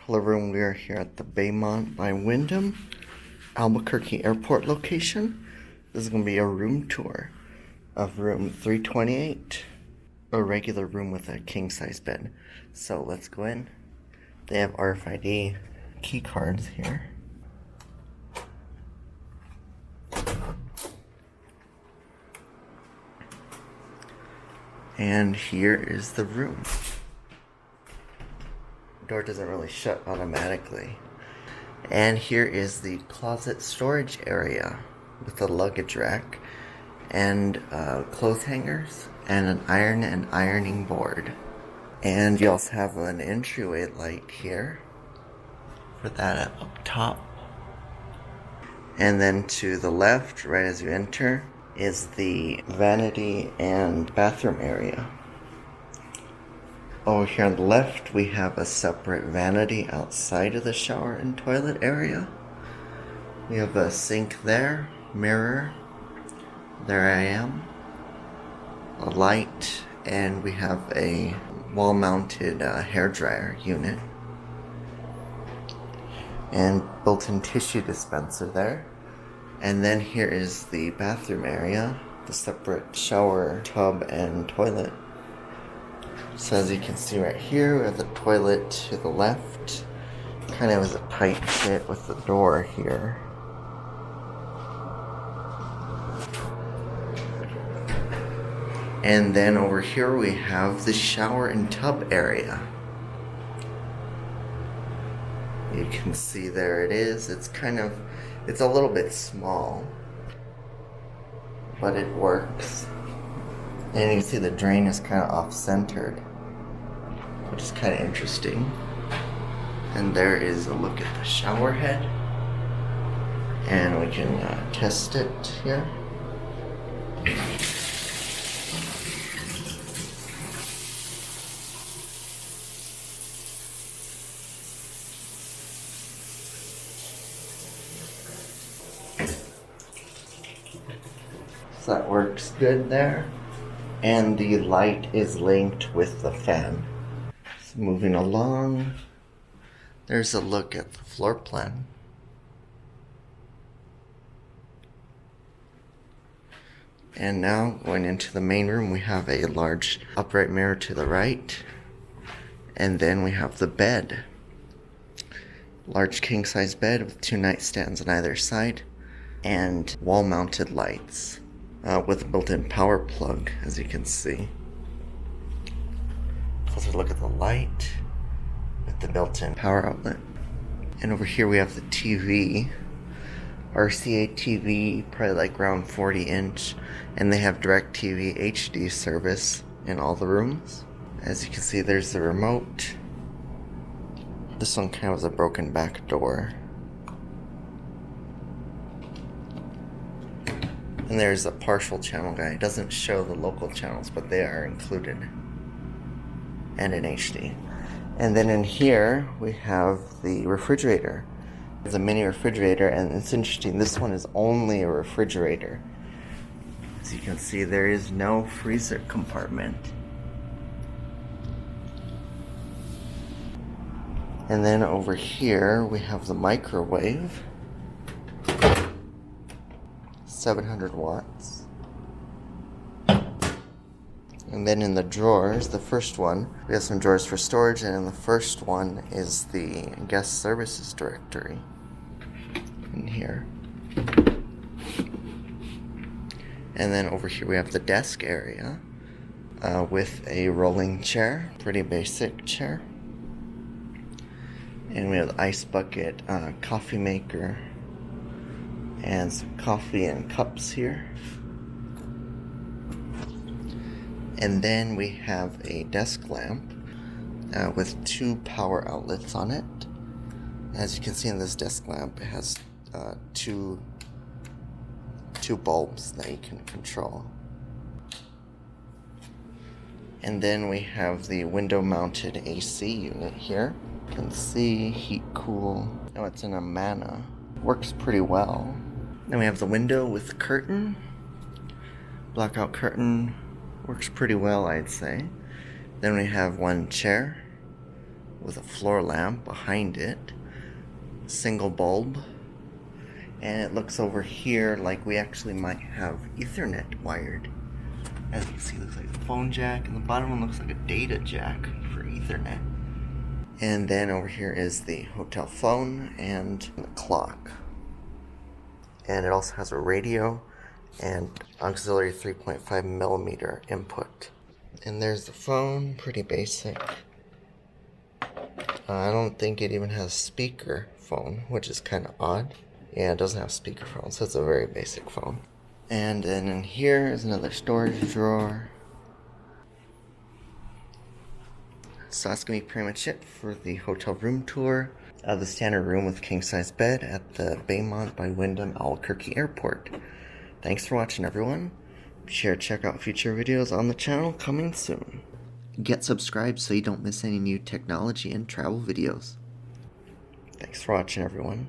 Hello everyone, we are here at the Baymont by Wyndham, Albuquerque Airport location. This is going to be a room tour of room 328, a regular room with a king-size bed. So let's go in. They have RFID key cards here. And here is the room. Door doesn't really shut automatically. And here is the closet storage area with a luggage rack and clothes hangers and an iron and ironing board. And you also have an entryway light here for that up top. And then to the left, right as you enter, is the vanity and bathroom area. Over here on the left, we have a separate vanity outside of the shower and toilet area. We have a sink there, mirror, there I am, a light, and we have a wall-mounted hairdryer unit. And built-in tissue dispenser there. And then here is the bathroom area, the separate shower, tub, and toilet. So as you can see right here, we have the toilet to the left. Kind of as a tight fit with the door here. And then over here we have the shower and tub area. You can see there it is. It's a little bit small, but it works. And you can see the drain is kind of off-centered, which is kind of interesting. And there is a look at the shower head. And we can test it here. So that works good there. And the light is linked with the fan. So moving along, there's a look at the floor plan. And now going into the main room, we have a large upright mirror to the right. And then we have the bed. Large king-size bed with 2 nightstands on either side. And wall-mounted lights. With a built-in power plug, as you can see. Closer look at the light with the built-in power outlet. And over here we have the TV, RCA TV, probably like around 40-inch, and they have DirecTV HD service in all the rooms. As you can see, there's the remote. This one kind of has a broken back door. And there's a partial channel guide. It doesn't show the local channels, but they are included. And in HD. And then in here, we have the refrigerator. It's a mini refrigerator, and it's interesting. This one is only a refrigerator. As you can see, there is no freezer compartment. And then over here, we have the microwave. 700 watts. And then in the drawers, the first one, we have some drawers for storage, and in the first one is the guest services directory in here. And then over here we have the desk area with a rolling chair, pretty basic chair. And we have the ice bucket, coffee maker, and some coffee and cups here. And then we have a desk lamp with 2 power outlets on it. As you can see in this desk lamp, it has two bulbs that you can control. And then we have the window mounted AC unit here. You can see heat cool. Oh, it's in a Mana. Works pretty well. Then we have the window with curtain. Blackout curtain. Works pretty well, I'd say. Then we have one chair with a floor lamp behind it, single bulb, and it looks over here like we actually might have Ethernet wired. As you can see, it looks like a phone jack, and the bottom one looks like a data jack for Ethernet. And then over here is the hotel phone and the clock. And it also has a radio and auxiliary 3.5 millimeter input. And there's the phone, pretty basic. I don't think it even has speaker phone, which is kind of odd. Yeah, it doesn't have speakerphone, so it's a very basic phone. And then in here is another storage drawer. So that's going to be pretty much it for the hotel room tour of the standard room with king-size bed at the Baymont by Wyndham Albuquerque Airport. Thanks for watching, everyone. Be sure to check out future videos on the channel coming soon. Get subscribed so you don't miss any new technology and travel videos. Thanks for watching, everyone.